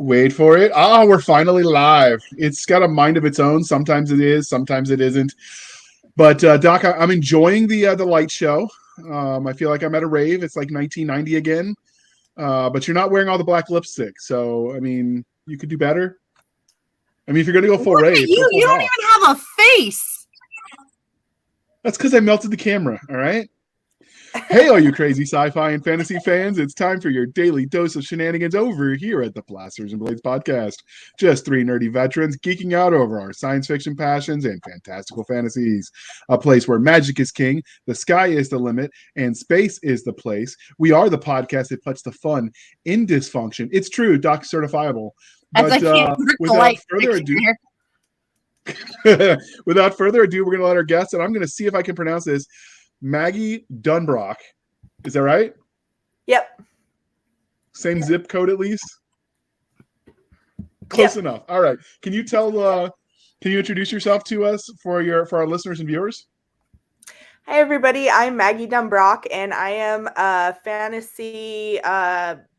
Wait for it. We're finally live. It's got a mind of its own. Sometimes it is, sometimes it isn't. But Doc, I'm enjoying the light show. I feel like I'm at a rave. It's like 1990 again. But you're not wearing all the black lipstick, so I mean, you could do better. I mean, if you're gonna go full rave, you don't even have a face. That's because I melted the camera. All right. Hey, all you crazy sci-fi and fantasy fans, it's time for your daily dose of shenanigans over here at the Blasters and Blades podcast. Just three nerdy veterans geeking out over our science fiction passions and fantastical fantasies. A place where magic is king, the sky is the limit, and space is the place. We are the podcast that puts the fun in dysfunction. It's true, Doc certifiable. But without further ado, we're going to let our guest, and I'm going to see if I can pronounce this, Magaidh Dunbroch. Is that right? Yep. Same zip code at least? Close enough. All right. Can you introduce yourself to us for our listeners and viewers? Hi everybody, I'm Magaidh Dunbroch and I am a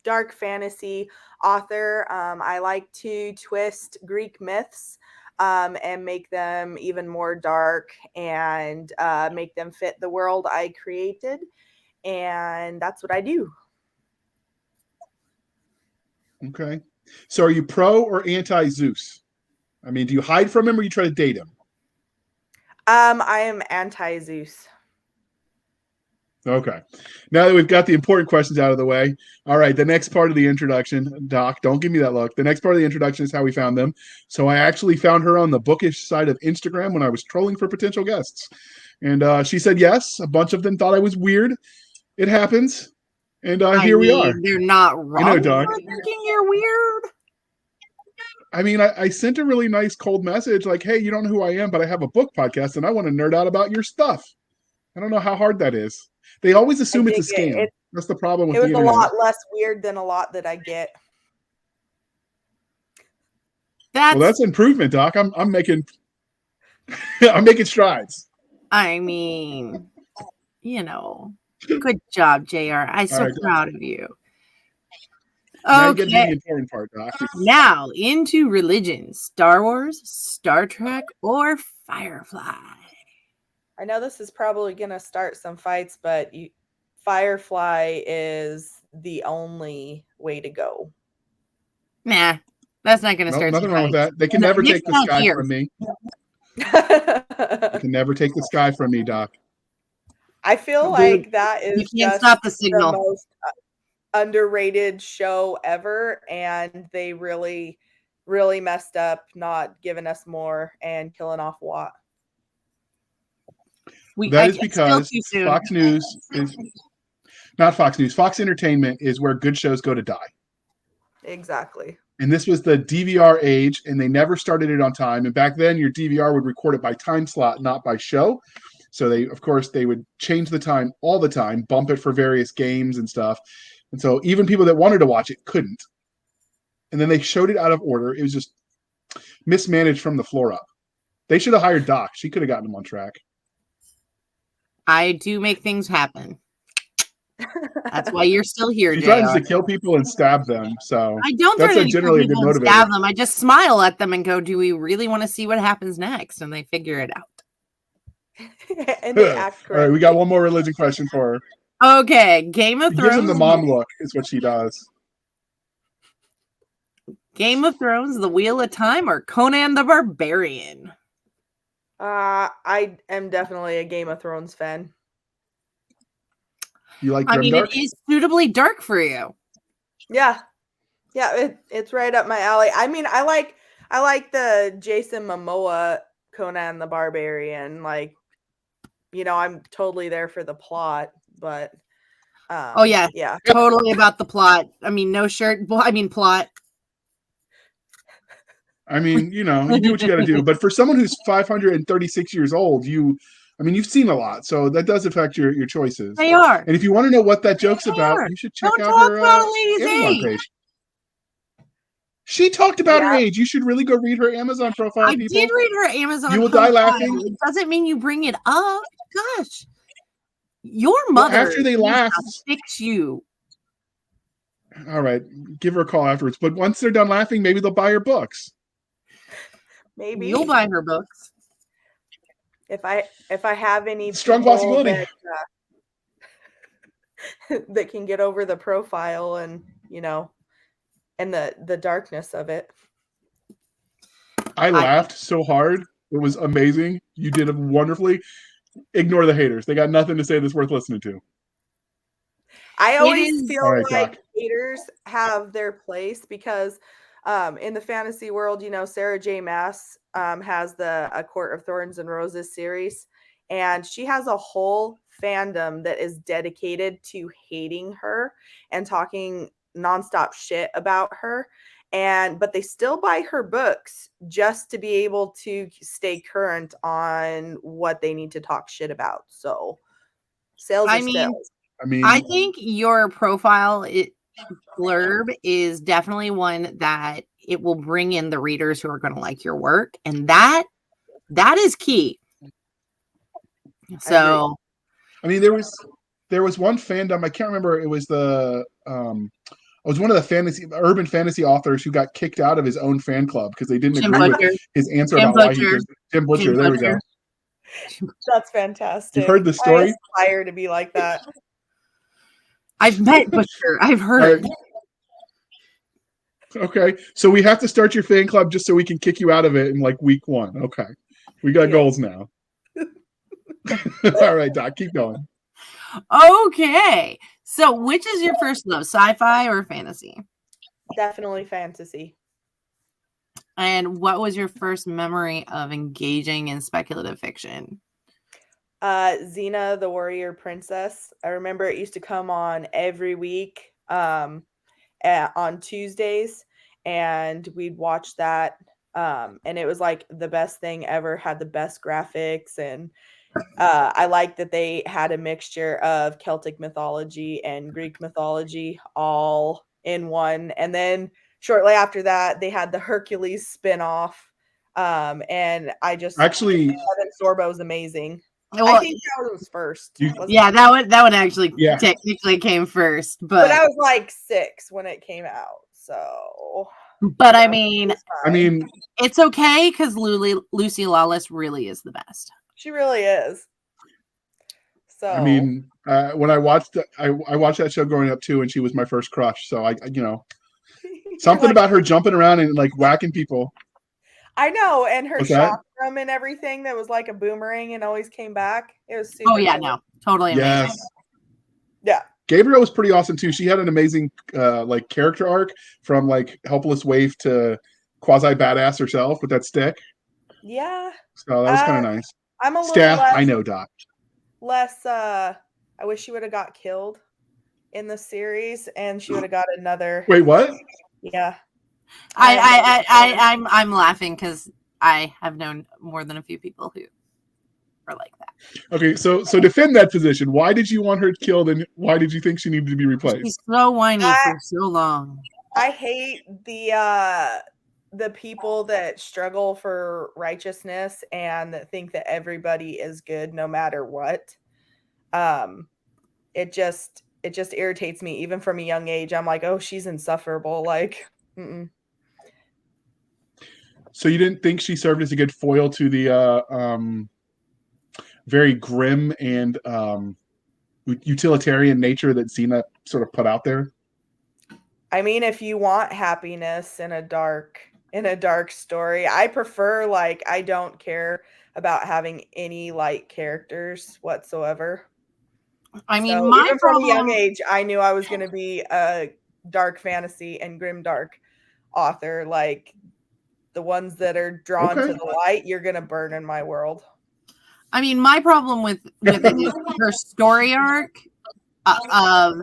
dark fantasy author. I like to twist Greek myths and make them even more dark and make them fit the world I created. And that's what I do. Okay. So are you pro or anti-Zeus? I mean, do you hide from him or you try to date him? I am anti-Zeus. Okay. Now that we've got the important questions out of the way, all right, the next part of the introduction, Doc, don't give me that look. The next part of the introduction is how we found them. So I actually found her on the bookish side of Instagram when I was trolling for potential guests. And she said yes. A bunch of them thought I was weird. It happens. And here we are. They're not wrong Doc. for thinking you're weird. I mean, I sent a really nice cold message like, hey, you don't know who I am, but I have a book podcast and I want to nerd out about your stuff. I don't know how hard that is. They always assume it's a scam. That's the problem with the internet. It was a lot less weird than a lot that I get. That's improvement, Doc. I'm making strides. I mean, good job, JR. I'm so proud of you. Okay. Now the important part, Doc. Now into religion. Star Wars, Star Trek, or Firefly? I know this is probably going to start some fights, but Firefly is the only way to go. Nah, that's not going to start nothing wrong with that. They can never take the sky from me. They can never take the sky from me, Doc. I feel like that is just stop the signal. The most underrated show ever, and they really, really messed up not giving us more and killing off Watt. That is because Fox News is not Fox News. Fox Entertainment is where good shows go to die. Exactly. And this was the DVR age, and they never started it on time. And back then, your DVR would record it by time slot, not by show. So they would change the time all the time, bump it for various games and stuff. And so even people that wanted to watch it couldn't. And then they showed it out of order. It was just mismanaged from the floor up. They should have hired Doc. She could have gotten them on track. I do make things happen. That's why you're still here. He threatens to kill people and stab them. So I don't that's generally a good motivator. Stab them. I just smile at them and go, "Do we really want to see what happens next?" And they figure it out. And they act correctly. All right, we got one more religion question for her. Okay, Game of Thrones. Gives him the mom look, is what she does. Game of Thrones, The Wheel of Time, or Conan the Barbarian? I am definitely a Game of Thrones fan. You like? It is suitably dark for you. Yeah, it's right up my alley. I mean, I like the Jason Momoa Conan the Barbarian. Like, I'm totally there for the plot, but yeah, totally about the plot. I mean, no shirt. Plot. I mean, you do what you got to do. But for someone who's 536 years old, you've seen a lot, so that does affect your choices. They are. And if you want to know what that joke's about, you should check out her Amazon page. She talked about her age. You should really go read her Amazon profile. I did read her Amazon. You will die laughing. It doesn't mean you bring it up. Gosh, your mother after they laugh, fix you. All right, give her a call afterwards. But once they're done laughing, maybe they'll buy her books. Maybe You'll buy her books. if I have any Strong people possibility. that can get over the profile and and the darkness of it. I laughed so hard. It was amazing. You did it wonderfully. Ignore the haters. They got nothing to say that's worth listening to. I always feel All right, like Doc. haters have their place because in the fantasy world, Sarah J. Maas has the A Court of Thorns and Roses series, and she has a whole fandom that is dedicated to hating her and talking nonstop shit about her. But they still buy her books just to be able to stay current on what they need to talk shit about. So sales are sales. I think your profile blurb is definitely one that it will bring in the readers who are going to like your work, and that is key. So, there was one fandom, I can't remember. It was it was one of the urban fantasy authors who got kicked out of his own fan club because they didn't agree with his answer about why he was Tim Butcher. There we go. That's fantastic. You've heard the story? I aspire to be like that. I've met Butcher. I've heard. Okay, so we have to start your fan club just so we can kick you out of it in like week 1. Okay, we got goals now. All right, Doc, keep going. Okay, so which is your first love, sci-fi or fantasy? Definitely fantasy. And what was your first memory of engaging in speculative fiction? Xena, the Warrior Princess. I remember it used to come on every week on Tuesdays, and we'd watch that. And it was like the best thing ever, had the best graphics. And I liked that they had a mixture of Celtic mythology and Greek mythology all in one. And then shortly after that, they had the Hercules spinoff. And I just actually, Evan Sorbo was amazing. Well, I think that was first. That one actually technically came first, but I was like 6 when it came out. So, but I mean, it's okay because Lucy Lawless really is the best. She really is. So when I watched I watched that show growing up too, and she was my first crush. So something about her jumping around and like whacking people. I know, and her chakram and everything that was like a boomerang and always came back. It was super cool. No, totally amazing. Yes. Yeah. Gabriel was pretty awesome too. She had an amazing like character arc from like helpless waif to quasi badass herself with that stick. Yeah. So that was kind of nice. I'm a little Staff, I know, Doc. Less I wish she would have got killed in the series and she would have got another. Wait, what? Yeah. I'm laughing because I have known more than a few people who are like that. Okay, so defend that position. Why did you want her killed, and why did you think she needed to be replaced? She's so whiny for so long. I hate the people that struggle for righteousness and that think that everybody is good no matter what. It just irritates me even from a young age. I'm like, oh, she's insufferable. Like, So you didn't think she served as a good foil to the very grim and utilitarian nature that Xena sort of put out there? I mean, if you want happiness in a dark story, I prefer, like, I don't care about having any light characters whatsoever. I mean, so even from a young age, I knew I was going to be a dark fantasy and grim dark author. Like, the ones that are drawn to the light, you're going to burn in my world. I mean, my problem with it is her story arc of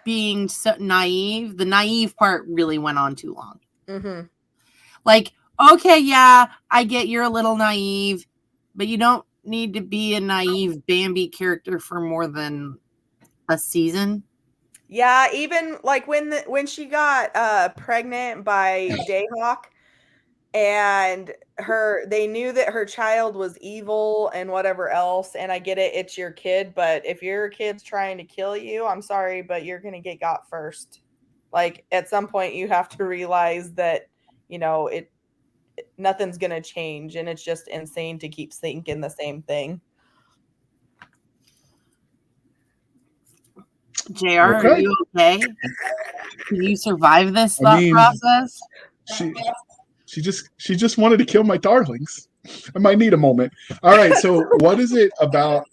being so naive. The naive part really went on too long. Mm-hmm. Like, okay, yeah, I get you're a little naive, but you don't need to be a naive Bambi character for more than a season. Yeah, even like when she got pregnant by Dayhawk, and they knew that her child was evil and whatever else, and I get it, it's your kid, but if your kid's trying to kill you, I'm sorry, but you're gonna get got first. Like at some point you have to realize that, nothing's going to change, and it's just insane to keep thinking the same thing. JR, are you okay? Can you survive this process? She just wanted to kill my darlings. I might need a moment. All right, so what is it about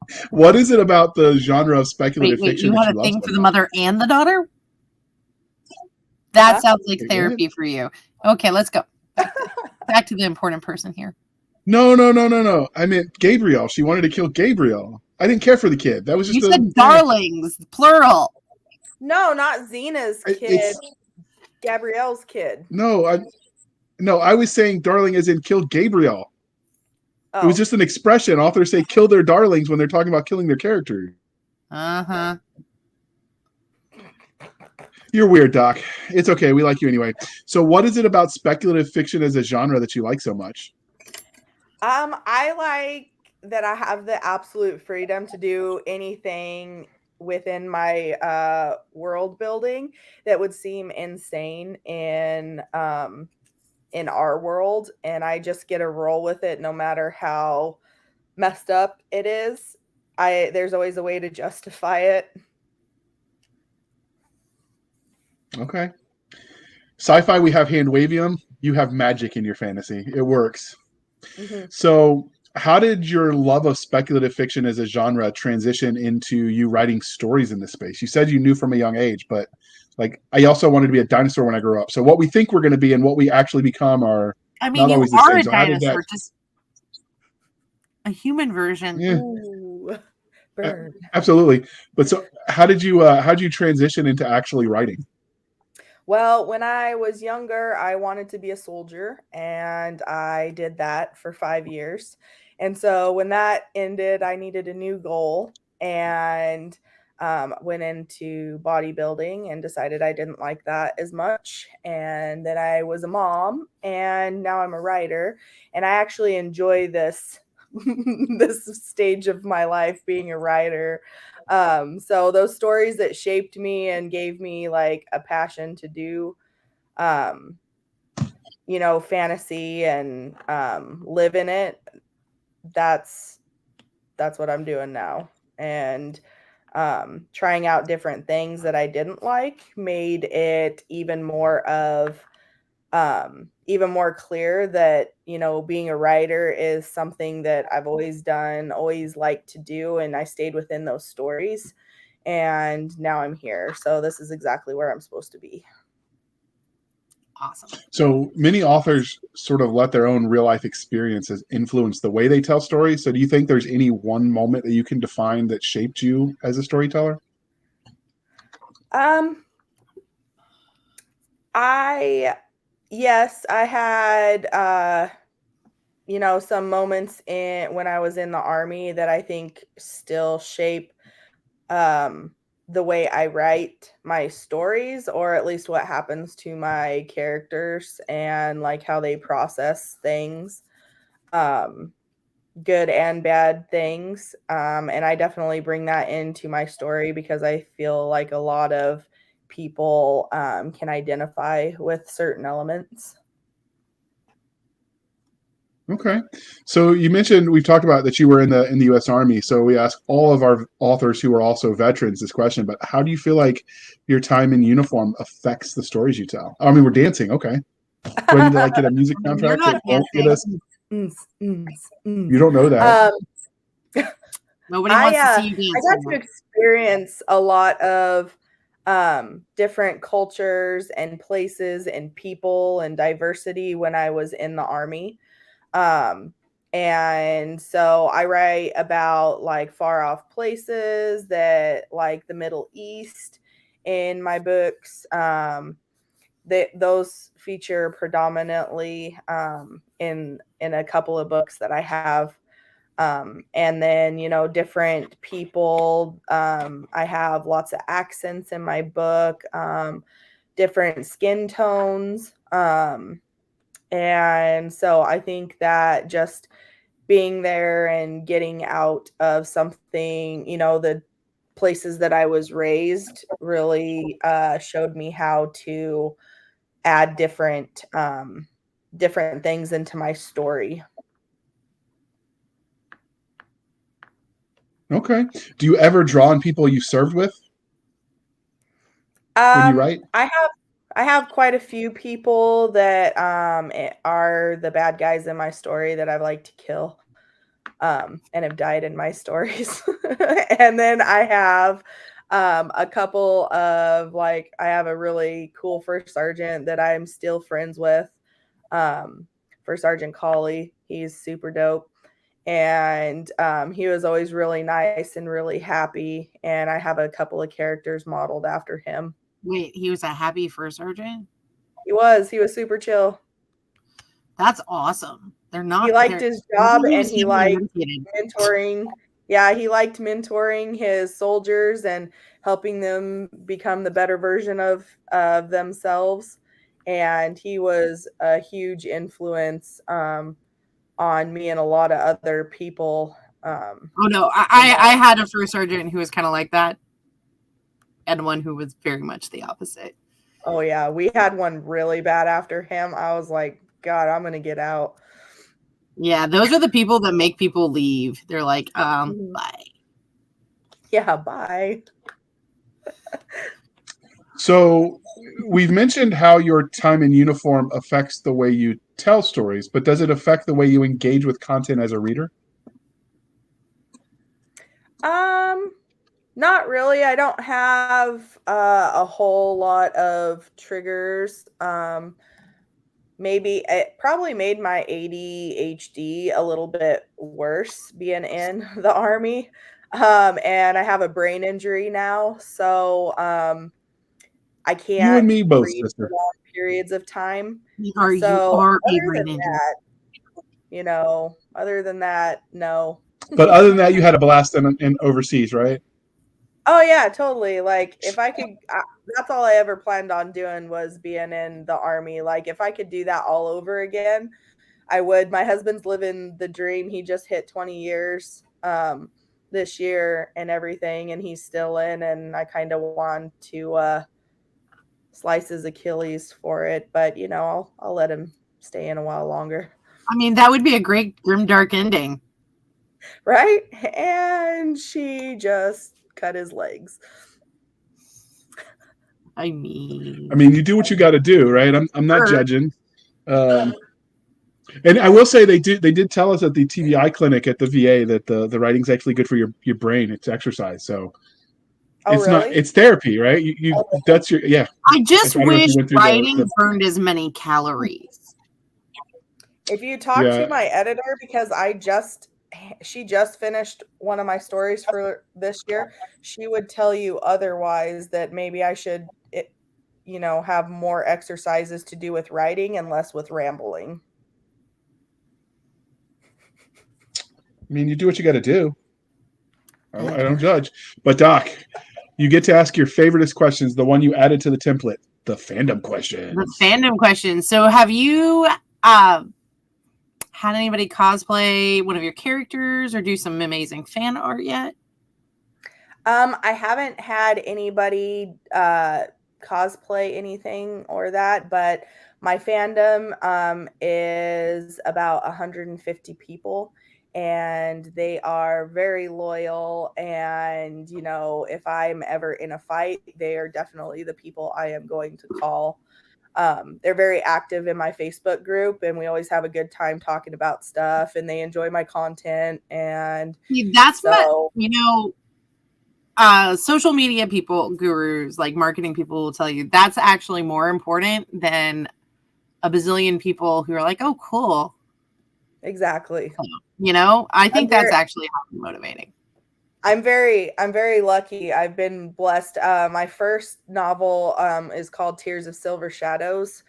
the genre of speculative fiction? You had a thing for the mother and the daughter? That sounds like therapy for you. Okay, let's go. Back to the important person here. No. I meant Gabriel. She wanted to kill Gabriel. I didn't care for the kid. That was just you said darlings, plural. No, not Zena's kid. Gabrielle's kid. No, I was saying darling as in kill Gabriel. Oh. It was just an expression. Authors say kill their darlings when they're talking about killing their character. Uh-huh. You're weird, Doc. It's okay. We like you anyway. So what is it about speculative fiction as a genre that you like so much? I like that I have the absolute freedom to do anything within my world building that would seem insane in our world, and I just get to roll with it no matter how messed up it is. There's always a way to justify it. Okay. Sci-fi, we have Handwavium. You have magic in your fantasy. It works. Mm-hmm. So how did your love of speculative fiction as a genre transition into you writing stories in this space? You said you knew from a young age, but like I also wanted to be a dinosaur when I grew up. So what we think we're going to be and what we actually become are not always the same. A dinosaur, just a human version. Yeah. Ooh, burn. Absolutely. But so how did you transition into actually writing? Well, when I was younger, I wanted to be a soldier, and I did that for 5 years. And so when that ended, I needed a new goal, and went into bodybuilding and decided I didn't like that as much. And then I was a mom, and now I'm a writer, and I actually enjoy this this stage of my life being a writer. So those stories that shaped me and gave me like a passion to do, fantasy and live in it. That's what I'm doing now. And trying out different things that I didn't like made it even more clear that, being a writer is something that I've always done, always liked to do. And I stayed within those stories, and now I'm here. So this is exactly where I'm supposed to be. Awesome. So many authors sort of let their own real life experiences influence the way they tell stories. So do you think there's any one moment that you can define that shaped you as a storyteller? Yes, I had, some moments when I was in the Army that I think still shape the way I write my stories, or at least what happens to my characters and like how they process things, good and bad things. And I definitely bring that into my story because I feel like a lot of people can identify with certain elements. Okay. So you mentioned, we've talked about that you were in the U.S. Army. So we ask all of our authors who are also veterans this question, but how do you feel like your time in uniform affects the stories you tell? I mean, we're dancing. Okay. Do I need to like get a music contract? You're not dancing. You don't know that. Nobody wants to see you dance. I got to experience a lot of different cultures and places and people and diversity when I was in the Army. And so I write about like far off places that like the Middle East in my books. Those feature predominantly in a couple of books that I have. And then, different people. I have lots of accents in my book, different skin tones. And so I think that just being there and getting out of something, the places that I was raised really showed me how to add different things into my story. Okay. Do you ever draw on people you served with when you write? I have quite a few people that are the bad guys in my story that I've liked to kill and have died in my stories. And then I have a couple of, like, I have a really cool first sergeant that I'm still friends with. First Sergeant Colley. He's super dope. And he was always really nice and really happy. And I have a couple of characters modeled after him. Wait, he was a happy first sergeant? He was super chill. That's awesome. They're not. He liked his job and he liked mentoring. Yeah, he liked mentoring his soldiers and helping them become the better version of themselves. And he was a huge influence on me and a lot of other people. Oh no, I had a first sergeant who was kind of like that, and one who was very much the opposite. Oh yeah, we had one really bad after him. I was like, God, I'm gonna get out. Yeah, those are the people that make people leave. They're like, bye. Yeah, bye. So we've mentioned how your time in uniform affects the way you tell stories, but does it affect the way you engage with content as a reader? Not really. I don't have a whole lot of triggers. Maybe it probably made my ADHD a little bit worse being in the Army. And I have a brain injury now, so I can't You and me both, read sister. for long periods of time. You are Other a than brain injury. that, other than that, no. But other than that, you had a blast in overseas, right? Oh yeah, totally. Like if I could, that's all I ever planned on doing was being in the Army. Like if I could do that all over again, I would. My husband's living the dream. He just hit 20 years this year and everything, and he's still in. And I kind of want to slice his Achilles for it, but I'll let him stay in a while longer. I mean, that would be a great grimdark ending, right? And she just cut his legs. I mean, you do what you got to do, right? I'm not judging. And I will say they did tell us at the TBI clinic at the VA that the writing's actually good for your brain. It's exercise, so it's really? not. It's therapy, right? You that's your yeah. I just wish writing burned as many calories. If you talk to my editor, because she just finished one of my stories for this year, she would tell you otherwise, that maybe I should have more exercises to do with writing and less with rambling. I mean, you do what you got to do. I don't judge. But Doc, you get to ask your favoriteest questions, the one you added to the template, the fandom question. The fandom question. So have you had anybody cosplay one of your characters or do some amazing fan art yet? I haven't had anybody cosplay anything or that, but my fandom is about 150 people, and they are very loyal. And if I'm ever in a fight, they are definitely the people I am going to call. They're very active in my Facebook group, and we always have a good time talking about stuff, and they enjoy my content. And that's what social media people, gurus, like marketing people will tell you that's actually more important than a bazillion people who are like, oh, cool. Exactly. I think that's actually motivating. I'm very lucky. I've been blessed. My first novel is called Tears of Silver Shadows,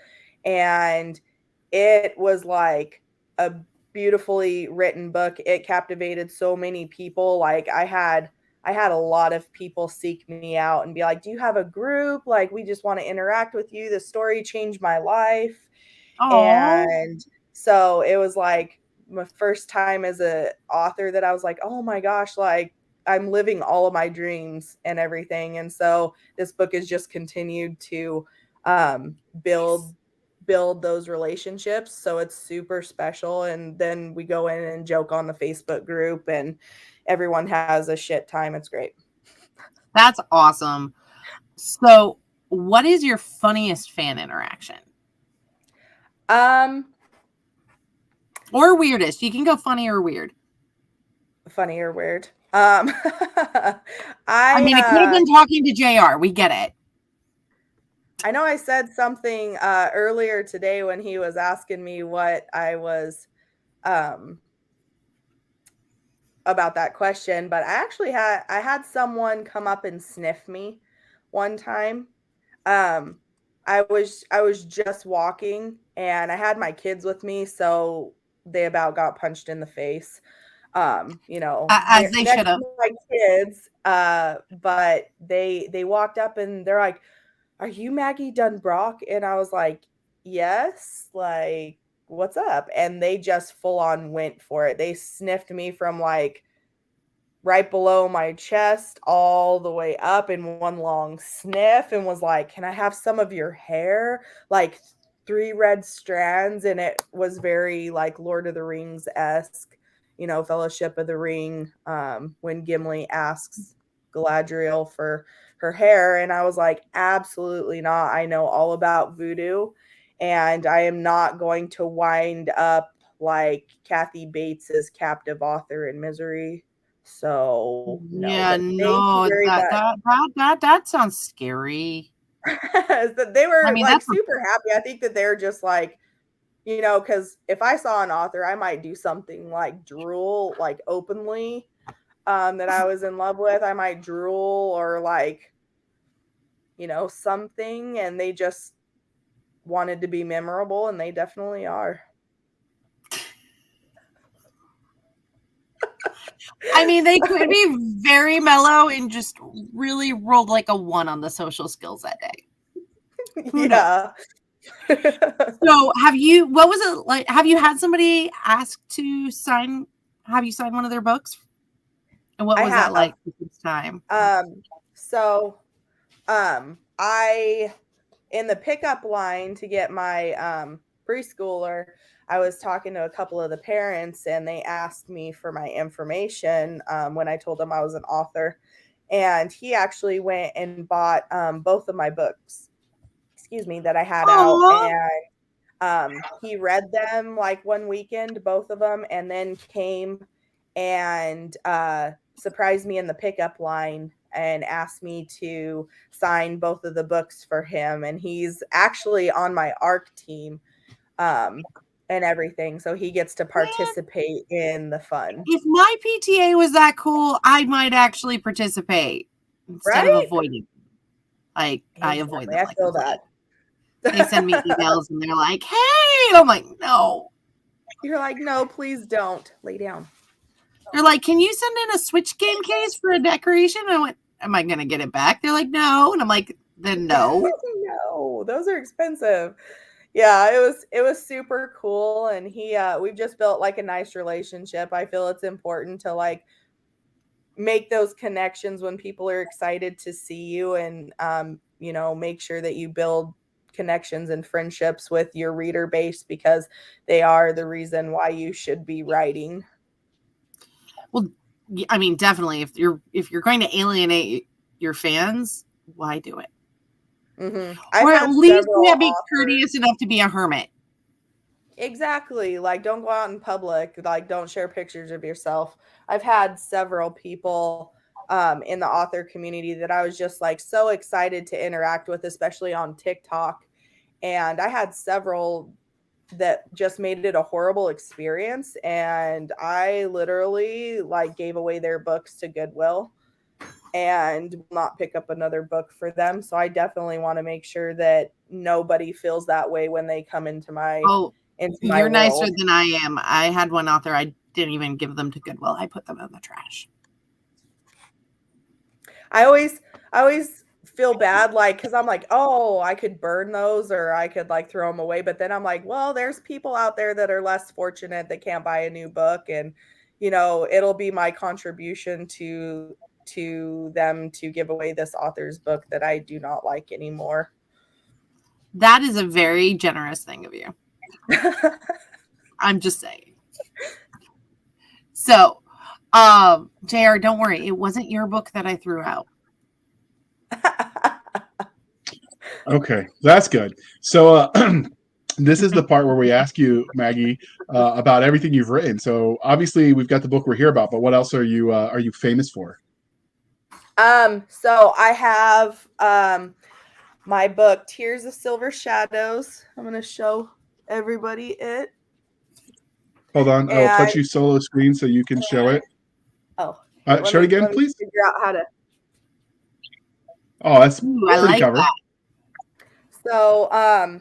and it was like a beautifully written book. It captivated so many people. Like I had a lot of people seek me out and be like, do you have a group? Like, we just want to interact with you. The story changed my life. Aww. And so it was like my first time as an author that I was like, oh my gosh, like I'm living all of my dreams and everything. And so this book has just continued to build those relationships. So it's super special. And then we go in and joke on the Facebook group, and everyone has a shit time. It's great. That's awesome. So what is your funniest fan interaction? Or weirdest. You can go funny or weird. Funny or weird. I mean, it could have been talking to JR. We get it. I know I said something earlier today when he was asking me what I was about that question, but I had someone come up and sniff me one time. I was just walking, and I had my kids with me, so they about got punched in the face. As they should have. My kids, but they walked up and they're like, "Are you Magaidh Dunbroch?" And I was like, "Yes." Like, what's up? And they just full on went for it. They sniffed me from like right below my chest all the way up in one long sniff, and was like, "Can I have some of your hair?" Like 3 red strands. And it was very like Lord of the Rings-esque, Fellowship of the Ring, when Gimli asks Galadriel for her hair. And I was like, absolutely not. I know all about voodoo, and I am not going to wind up like Kathy Bates's captive author in Misery. So no. Yeah, no, that sounds scary. They were I mean, like super happy. I think that they're just like, because if I saw an author, I might do something like drool, like openly, that I was in love with. I might drool or like, something, and they just wanted to be memorable, and they definitely are. I mean, they could be very mellow and just really rolled like a 1 on the social skills that day. Yeah. So what was it like? Have you had somebody ask to sign? Have you signed one of their books? And what was that like this time? So I, in the pickup line to get my preschooler, I was talking to a couple of the parents, and they asked me for my information when I told them I was an author. And he actually went and bought both of my books, that I had out. And he read them like one weekend, both of them, and then came and surprised me in the pickup line and asked me to sign both of the books for him. And he's actually on my ARC team and everything, so he gets to participate in the fun. If my PTA was that cool, I might actually participate instead of avoiding. Like, exactly. I avoid them. I feel that. They send me emails and they're like, "Hey," I'm like, "No." You're like, "No, please don't. Lay down." They're like, "Can you send in a Switch game case for a decoration?" I went, "Am I going to get it back?" They're like, "No." And I'm like, "Then no." No, those are expensive. Yeah, it was super cool. And we've just built like a nice relationship. I feel it's important to like make those connections when people are excited to see you, and make sure that you build connections and friendships with your reader base, because they are the reason why you should be writing. Well, I mean, definitely, if you're going to alienate your fans, why do it? Mm-hmm. Or at least be courteous enough to be a hermit. Exactly. Like, don't go out in public. Like, don't share pictures of yourself. I've had several people in the author community that I was just like so excited to interact with, especially on TikTok. And I had several that just made it a horrible experience. And I literally like gave away their books to Goodwill and will not pick up another book for them. So I definitely want to make sure that nobody feels that way when they come into my you're nicer than I am. I had one author, I didn't even give them to Goodwill. I put them in the trash. I always feel bad, like, because I'm like, oh, I could burn those or I could like throw them away. But then I'm like, well, there's people out there that are less fortunate that can't buy a new book. And, it'll be my contribution to them to give away this author's book that I do not like anymore. That is a very generous thing of you. I'm just saying. So, JR, don't worry. It wasn't your book that I threw out. Okay, that's good. So this is the part where we ask you, Maggie, about everything you've written. So obviously we've got the book we're here about, but what else are you famous for? So I have my book, Tears of Silver Shadows. I'm going to show everybody it. Hold on. I'll put you solo screen so you can show it. Oh. Show it again, please. Figure out how to. Oh, that's I pretty like cover. that. So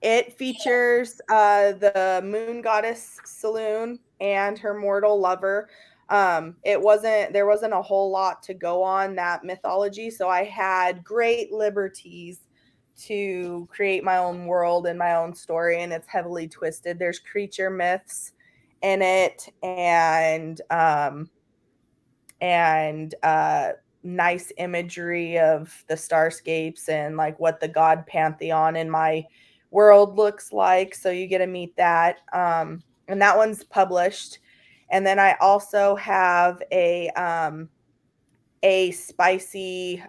it features the moon goddess Saloon and her mortal lover. There wasn't a whole lot to go on that mythology, so I had great liberties to create my own world and my own story, and it's heavily twisted. There's creature myths in it, and nice imagery of the starscapes and like what the god pantheon in my world looks like, so you get to meet that, and that one's published. And then I also have a spicy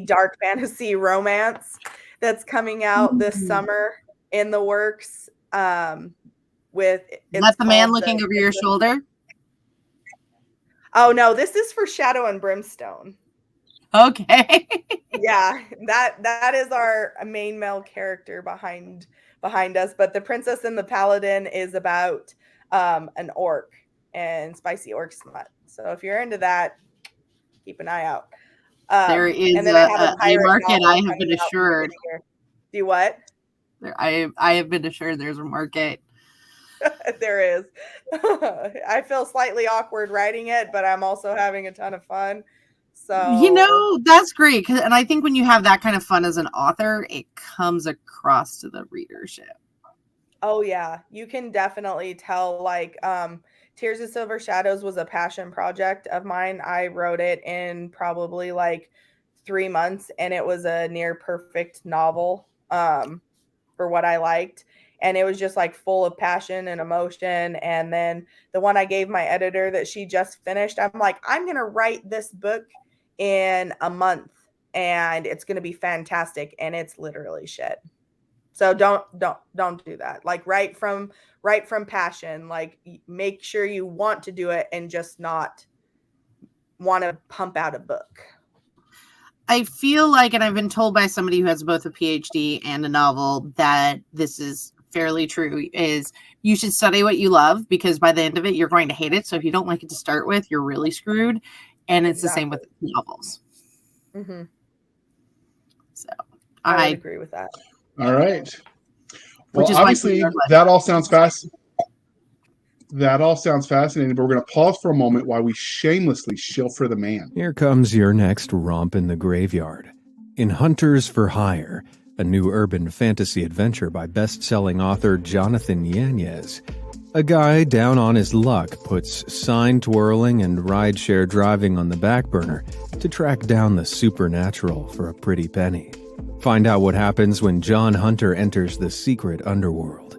dark fantasy romance that's coming out this summer in the works. With Let the Man Looking Over Your Shoulder. Oh no, this is for Shadow and Brimstone. Okay. Yeah, that is our main male character behind us, but the Princess and the Paladin is about an orc and spicy orc smut. So if you're into that, keep an eye out. There is and then a pirate market, novel I have coming been out assured. Do what? I have been assured there's a market. There is. I feel slightly awkward writing it, but I'm also having a ton of fun. So that's great, and I think when you have that kind of fun as an author, it comes across to the readership. Oh yeah, you can definitely tell. Like Tears of Silver Shadows was a passion project of mine. I wrote it in probably like 3 months, and it was a near perfect novel for what I liked. And it was just like full of passion and emotion. And then the one I gave my editor that she just finished, I'm like, I'm going to write this book in a month and it's going to be fantastic. And it's literally shit. So don't do that. Like write from passion, like make sure you want to do it and just not want to pump out a book. I feel like, and I've been told by somebody who has both a PhD and a novel, that this is fairly true, is you should study what you love, because by the end of it, you're going to hate it. So if you don't like it to start with, you're really screwed. And it's the same with novels. Mm-hmm. So I would agree with that. All right. Well, obviously, that all sounds fascinating. That all sounds fascinating, but we're going to pause for a moment while we shamelessly shill for the man. Here comes your next romp in the graveyard. In Hunters for Hire, a new urban fantasy adventure by best-selling author Jonathan Yanez, a guy down on his luck puts sign twirling and rideshare driving on the back burner to track down the supernatural for a pretty penny. Find out what happens when John Hunter enters the secret underworld.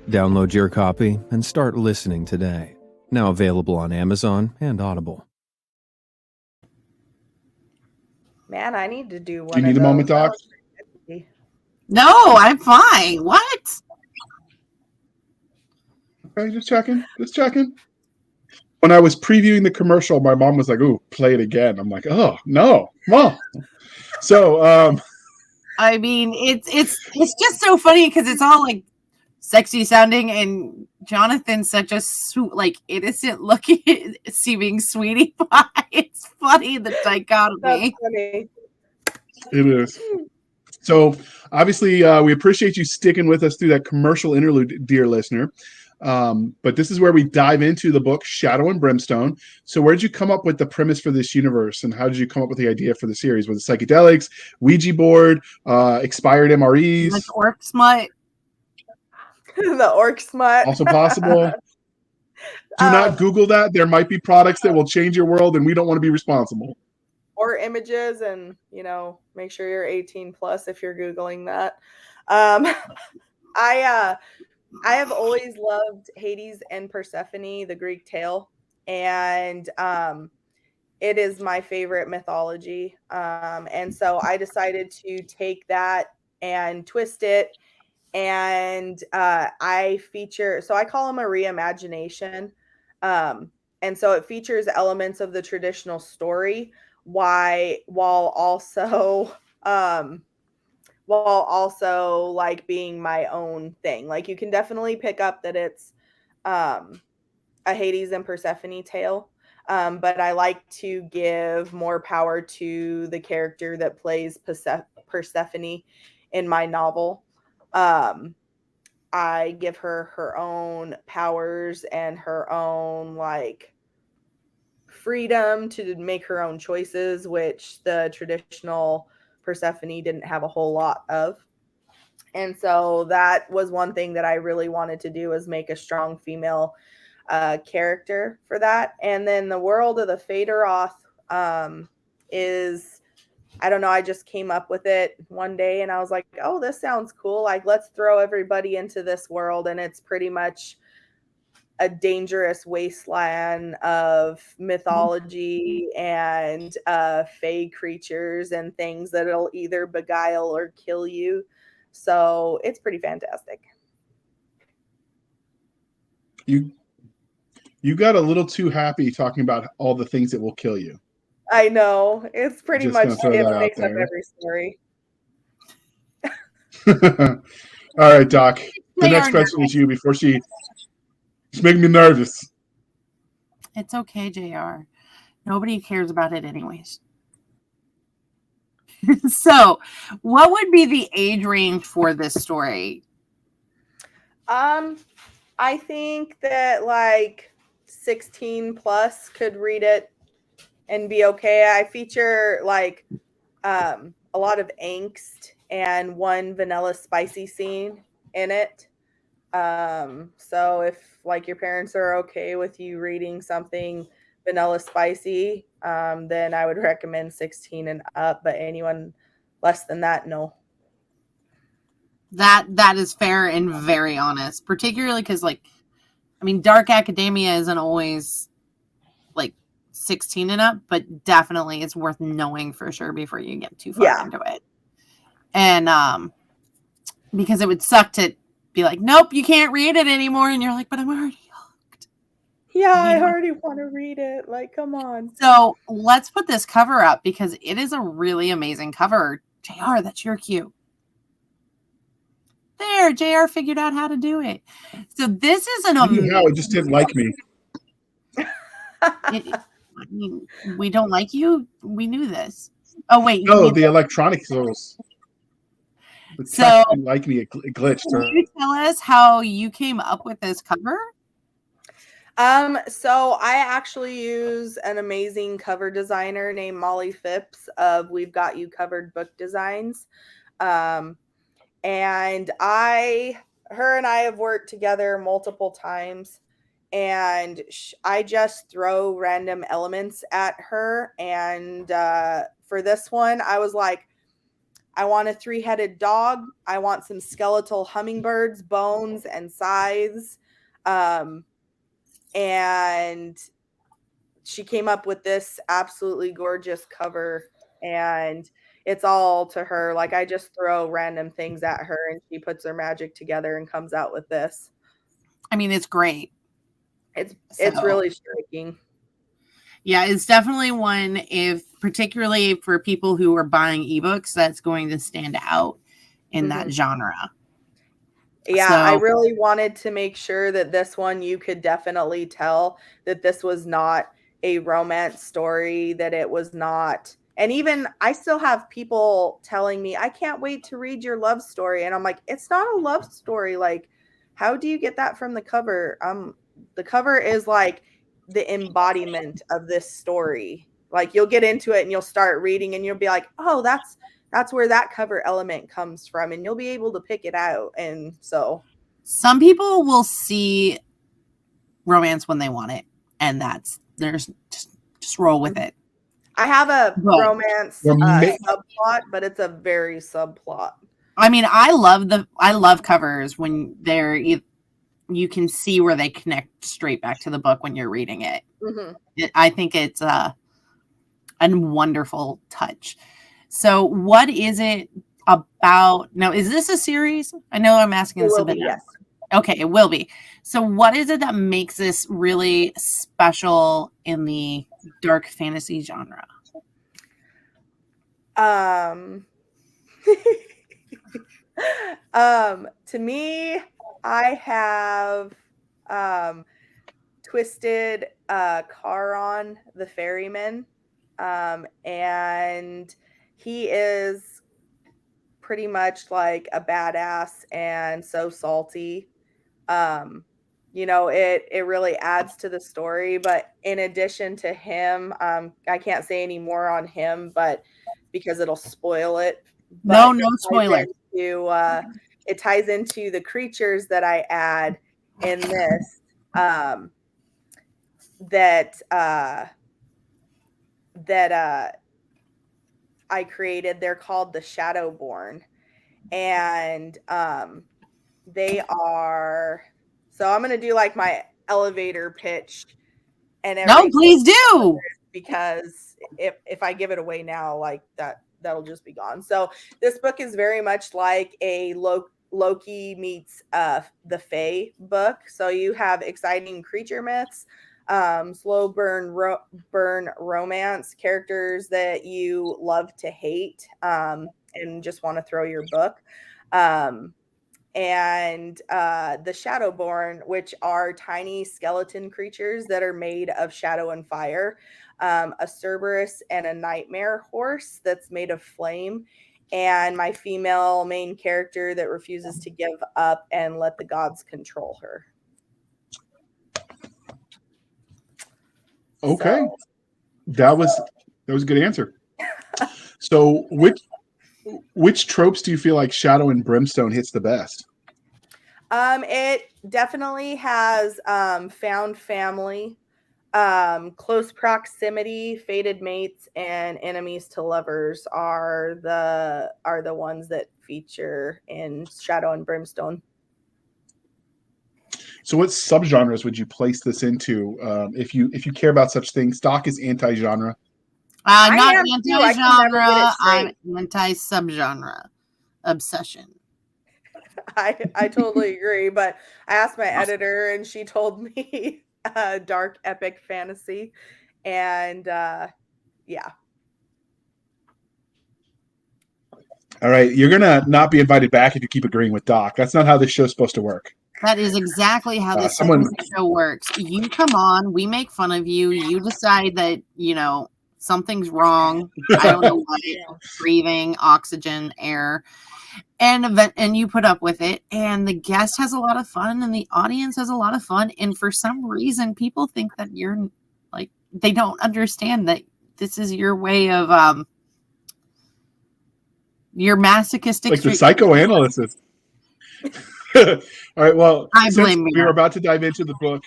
Download your copy and start listening today. Now available on Amazon and Audible. Man, I need to do one. Do you need a moment, Doc? No, I'm fine. What? Okay, just checking. When I was previewing the commercial, my mom was like, "Ooh, play it again." I'm like, "Oh no, Mom." So, I mean, it's just so funny because it's all like sexy sounding, and Jonathan's such a like innocent looking, seeming sweetie pie. It's funny, the dichotomy. That's funny. It is. So obviously, we appreciate you sticking with us through that commercial interlude, dear listener. But this is where we dive into the book Shadow and Brimstone. So where did you come up with the premise for this universe, and how did you come up with the idea for the series? Was it psychedelics, Ouija board, expired MREs? Like orc smut. The orc smut. Also possible. Do not Google that. There might be products that will change your world, and we don't want to be responsible. Or images, and make sure you're 18 plus if you're Googling that. I have always loved Hades and Persephone, the Greek tale, and it is my favorite mythology. And so I decided to take that and twist it, and I call them a reimagination. And so it features elements of the traditional story, while also like being my own thing. Like, you can definitely pick up that it's a Hades and Persephone tale, but I like to give more power to the character that plays Persephone in my novel. I give her own powers and her own like freedom to make her own choices, which the traditional Persephone didn't have a whole lot of. And so that was one thing that I really wanted to do, is make a strong female character for that. And then the world of the Faderoth is, I don't know, I just came up with it one day and I was like, oh, this sounds cool. Like, let's throw everybody into this world. And it's pretty much a dangerous wasteland of mythology and fae creatures and things that'll either beguile or kill you. So it's pretty fantastic. You got a little too happy talking about all the things that will kill you. I know. It's pretty Just much, it makes up every story. All right, Doc. The next question is you before she's making me nervous. It's okay, JR. Nobody cares about it anyways. So, what would be the age range for this story? I think that like 16 plus could read it and be okay. I feature like a lot of angst and one vanilla spicy scene in it. So if like your parents are okay with you reading something vanilla spicy, then I would recommend 16 and up, but anyone less than that, no. That is fair and very honest, particularly because, like, I mean, dark academia isn't always like 16 and up, but definitely it's worth knowing for sure before you get too far into it. And because it would suck to be like, nope, you can't read it anymore, and you're like, but I'm already hooked. Yeah, I already want to read it. Like, come on. So let's put this cover up because it is a really amazing cover. JR, that's your cue. There, JR figured out how to do it. So this is an amazing. How it just didn't like me. I mean, we don't like you. We knew this. Oh wait, no, the electronic source. So didn't like me. It glitched. Can you tell us how you came up with this cover? So I actually use an amazing cover designer named Molly Phipps of We've Got You Covered Book Designs. And her and I have worked together multiple times, and I just throw random elements at her. And for this one, I was like, I want a 3-headed dog. I want some skeletal hummingbirds, bones, and scythes. And she came up with this absolutely gorgeous cover, and it's all to her. Like, I just throw random things at her and she puts her magic together and comes out with this. I mean, it's great. It's really striking. Yeah, it's definitely one, particularly for people who are buying ebooks, that's going to stand out in that genre. Yeah, so I really wanted to make sure that this one, you could definitely tell that this was not a romance story, that it was not. And even I still have people telling me, I can't wait to read your love story. And I'm like, it's not a love story. Like, how do you get that from the cover? The cover is like the embodiment of this story. Like, you'll get into it and you'll start reading and you'll be like, oh, that's where that cover element comes from. And you'll be able to pick it out. And so some people will see romance when they want it, and there's just roll with it. I have a romance subplot, but it's a very subplot. I mean, I love covers when they're you can see where they connect straight back to the book when you're reading it. Mm-hmm. I think it's a wonderful touch. So what is it about? Now, is this a series? I know I'm asking this a bit. Yes. Okay, it will be. So what is it that makes this really special in the dark fantasy genre? To me, I have twisted Charon the ferryman, and he is pretty much like a badass and so salty. It really adds to the story, but in addition to him, I can't say any more on him, but because it'll spoil it. But no spoiler. It ties into the creatures that I add in this, that I created. They're called the Shadowborn, and they are. So I'm going to do like my elevator pitch and everything. No, please do. Because if I give it away now, like that'll just be gone. So this book is very much like a Loki meets the Fae book. So you have exciting creature myths, slow burn romance, characters that you love to hate and just want to throw your book. And the Shadowborn, which are tiny skeleton creatures that are made of shadow and fire, a Cerberus and a nightmare horse that's made of flame, and my female main character that refuses to give up and let the gods control her. Okay. So. That was a good answer. So which tropes do you feel like Shadow and Brimstone hits the best? It definitely has found family, close proximity, fated mates, and enemies to lovers are the ones that feature in Shadow and Brimstone. So what subgenres would you place this into if you care about such things? Doc is anti-genre. I'm not anti-genre. I'm anti-subgenre. Obsession. I totally agree, but I asked my editor and she told me dark epic fantasy, and yeah. All right, you're gonna not be invited back if you keep agreeing with Doc. That's not how this show's supposed to work. That is exactly how this show works. You come on, we make fun of you. You decide that something's wrong. I don't know what. Breathing, oxygen, air. And you put up with it, and the guest has a lot of fun, and the audience has a lot of fun. And for some reason, people think that you're like, they don't understand that this is your way of your masochistic, like the psychoanalysis. All right. Well, we're about to dive into the book.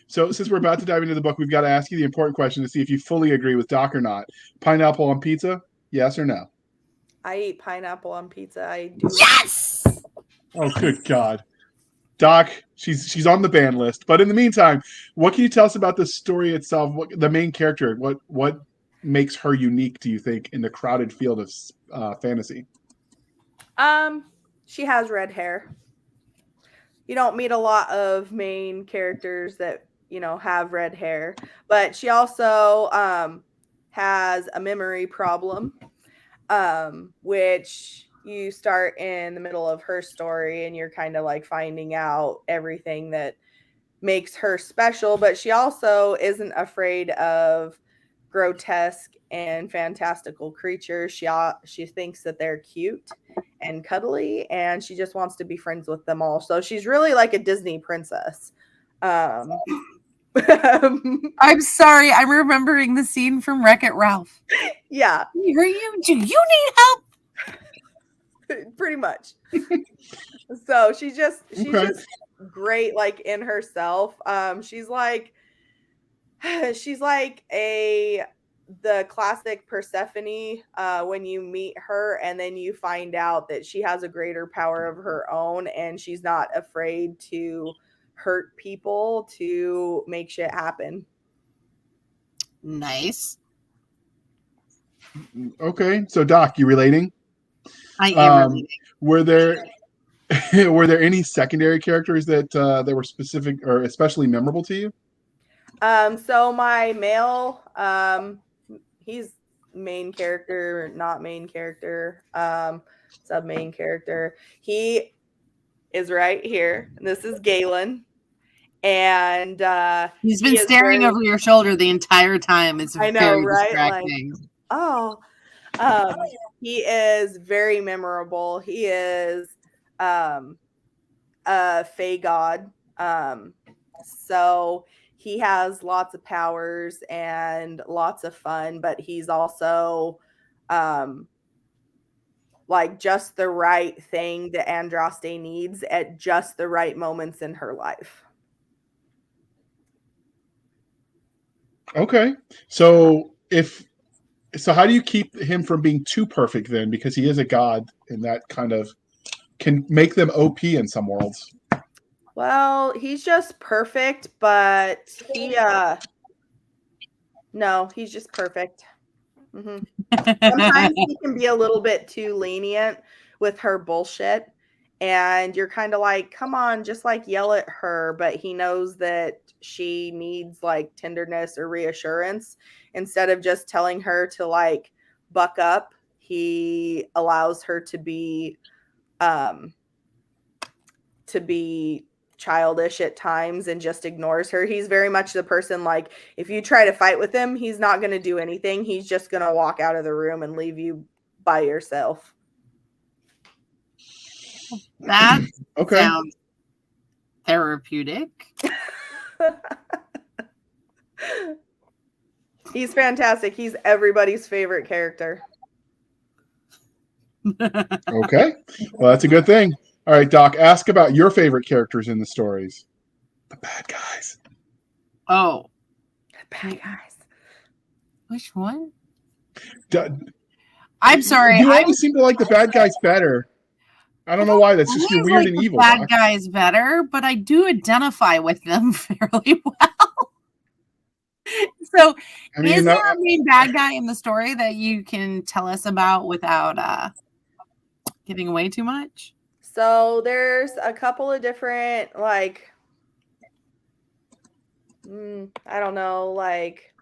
So since we're about to dive into the book, we've got to ask you the important question to see if you fully agree with Doc or not. Pineapple on pizza? Yes or no? I eat pineapple on pizza. I do. Yes. Oh, good God. Doc, she's on the ban list. But in the meantime, what can you tell us about the story itself? The main character, what makes her unique, do you think, in the crowded field of fantasy? She has red hair. You don't meet a lot of main characters that, have red hair, but she also has a memory problem, which you start in the middle of her story and you're kind of like finding out everything that makes her special, but she also isn't afraid of grotesque and fantastical creatures. She thinks that they're cute and cuddly, and she just wants to be friends with them all. So she's really like a Disney princess. I'm sorry, I'm remembering the scene from Wreck-It Ralph. Yeah. Do you need help? Pretty much. So she's just great, like in herself. She's like the classic Persephone when you meet her and then you find out that she has a greater power of her own and she's not afraid to hurt people to make shit happen. Nice. Okay, so Doc, you relating? I am relating. Were there any secondary characters that were specific or especially memorable to you? So my male, he's main character, not main character, sub main character. He is right here. This is Galen. And he's been staring over your shoulder the entire time. It's very distracting. He is very memorable. He is a fae god. So he has lots of powers and lots of fun, but he's also like just the right thing that Andraste needs at just the right moments in her life. Okay. So how do you keep him from being too perfect then? Because he is a god and that kind of can make them OP in some worlds. Well, he's just perfect, but no, he's just perfect. Mm-hmm. Sometimes he can be a little bit too lenient with her bullshit. And you're kind of like, come on, just like yell at her. But he knows that she needs like tenderness or reassurance. Instead of just telling her to like buck up, he allows her to be childish at times and just ignores her. He's very much the person like, if you try to fight with him, he's not going to do anything. He's just going to walk out of the room and leave you by yourself. That sounds therapeutic. He's fantastic. He's everybody's favorite character. Okay. Well, that's a good thing. All right, Doc, ask about your favorite characters in the stories. The bad guys. Oh. The bad guys. Which one? I'm sorry. You always seem to like the bad guys better. I don't know why. That's just you're weird and evil. Bad guys better, but I do identify with them fairly well. So, is there a main bad guy in the story that you can tell us about without giving away too much? So there's a couple of different, like, I don't know, like,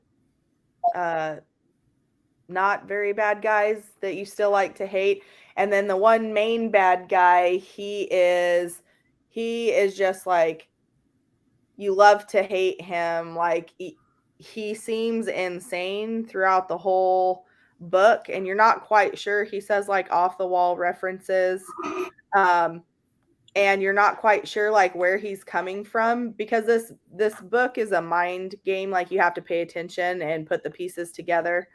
not very bad guys that you still like to hate. And then the one main bad guy, he is just like, you love to hate him. Like he seems insane throughout the whole book, and you're not quite sure. He says like off the wall references. And you're not quite sure like where he's coming from, because this book is a mind game. Like you have to pay attention and put the pieces together.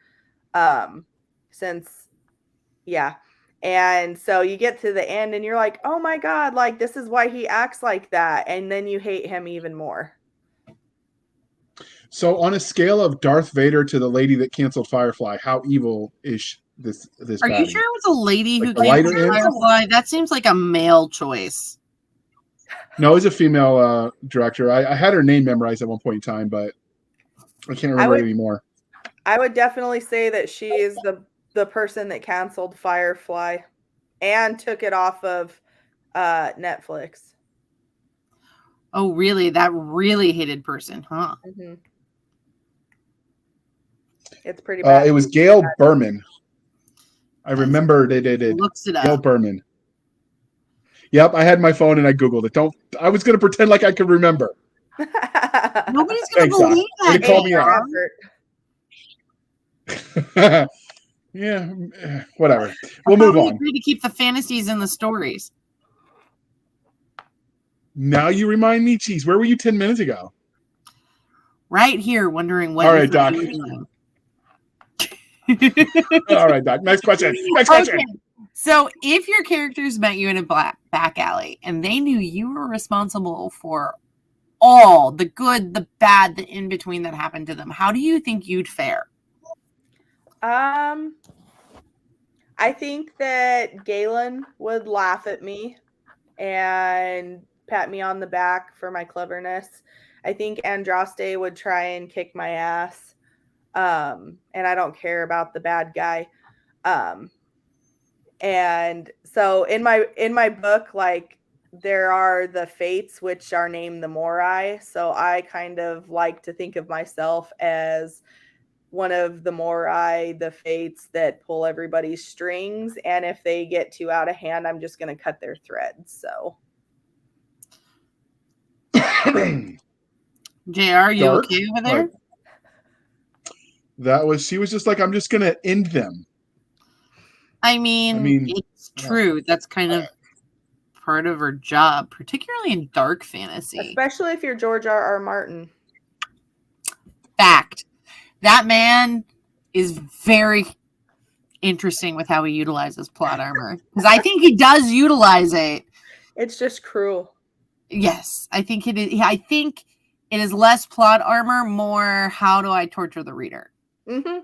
And so you get to the end and you're like, oh my God, like this is why he acts like that. And then you hate him even more. So on a scale of Darth Vader to the lady that canceled Firefly, how evil is this Are baddie? you sure it was a lady who canceled Firefly? That seems like a male choice. No, it was a female director. I had her name memorized at one point in time, but I can't remember it anymore. I would definitely say that she is the person that canceled Firefly and took it off of Netflix. Oh, really? That really hated person, huh? Mm-hmm. It's pretty bad. It was Gail Berman. I remember they did it. Looks it up. Gail Berman. Yep, I had my phone and I Googled it. I was going to pretend like I could remember. Nobody's going to believe that. Call me out. Yeah, whatever. We'll move on. To keep the fantasies in the stories. Now you remind me, geez, where were you 10 minutes ago? Right here, wondering what. All right, Doc. All right, Doc. Next question. Next question. So if your characters met you in a back alley and they knew you were responsible for all the good, the bad, the in between that happened to them, how do you think you'd fare? I think that Galen would laugh at me and pat me on the back for my cleverness. I think Andraste would try and kick my ass. And I don't care about the bad guy. And so in my book, like, there are the fates, which are named the Morai. So I kind of like to think of myself as one of the Morai, the fates that pull everybody's strings. And if they get too out of hand, I'm just going to cut their threads. So. JR, are you Dark? okay over there? She was just like, I'm just going to end them. I mean, it's true. That's kind of part of her job, particularly in dark fantasy. Especially if you're George R.R. Martin. Fact. That man is very interesting with how he utilizes plot armor. Because I think he does utilize it. It's just cruel. Yes. I think it is. I think it is less plot armor, more how do I torture the reader. Mm-hmm.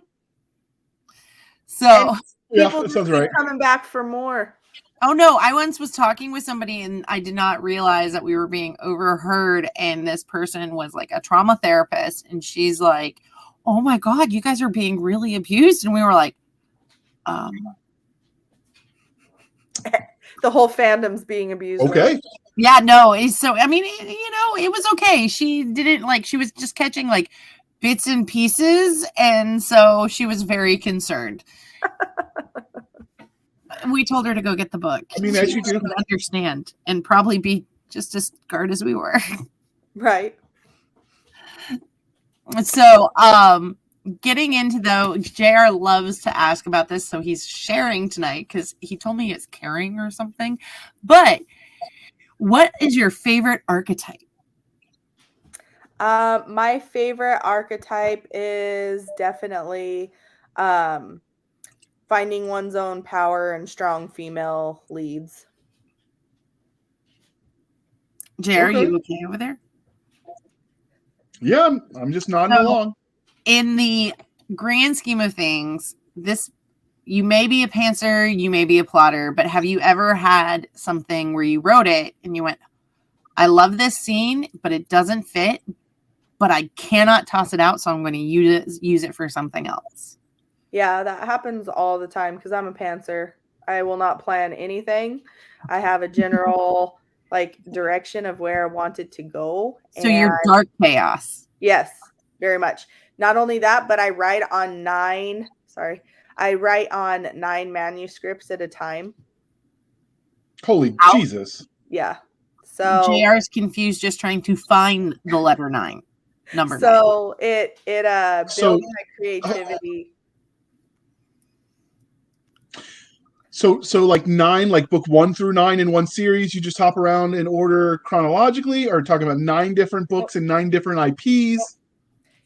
So... People that just sounds keep right. coming back for more. Oh no, I once was talking with somebody and I did not realize that we were being overheard, and this person was like a trauma therapist, and she's like, oh my God, you guys are being really abused. And we were like, The whole fandom's being abused. Okay. Right? Yeah, no. So, I mean, it was okay. She didn't she was just catching like bits and pieces. And so she was very concerned. We told her to go get the book. I mean, as you do. Would understand and probably be just as scarred as we were. Right. So, getting into though, JR loves to ask about this, so he's sharing tonight because he told me it's caring or something. But what is your favorite archetype? My favorite archetype is definitely finding one's own power and strong female leads. JR, you okay over there? Yeah, I'm just nodding along. In the grand scheme of things, you may be a pantser, you may be a plotter, but have you ever had something where you wrote it and you went, I love this scene, but it doesn't fit, but I cannot toss it out, so I'm going to use it for something else? Yeah, that happens all the time because I'm a pantser. I will not plan anything. I have a general direction of where I want it to go. So you're dark chaos. Yes, very much. Not only that, but I write on 9 manuscripts at a time. Holy Jesus. Yeah. So JR's confused just trying to find the letter 9. Number 9. So it builds my creativity. So like 9, like book 1 through 9 in one series, you just hop around in order chronologically, or talking about 9 different books and 9 different IPs?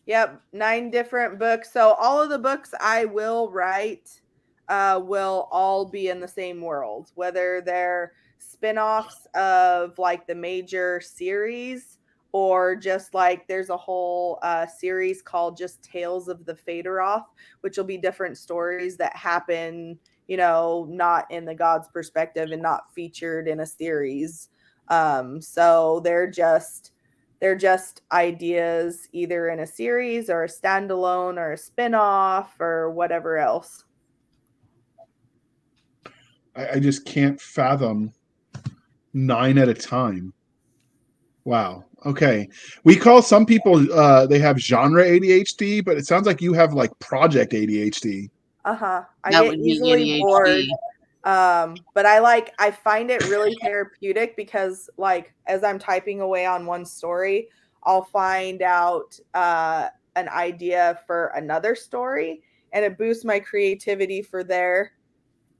Yep, 9 different books. So all of the books I will write will all be in the same world, whether they're spin-offs of like the major series, or just like there's a whole series called just Tales of the Faderoth, which will be different stories that happen, not in the god's perspective and not featured in a series. So they're just ideas either in a series or a standalone or a spin-off or whatever else. I just can't fathom 9 at a time. Wow. Okay. We call some people, they have genre ADHD, but it sounds like you have like project ADHD. I get easily bored. But I find it really therapeutic because as I'm typing away on one story, I'll find out an idea for another story, and it boosts my creativity for there,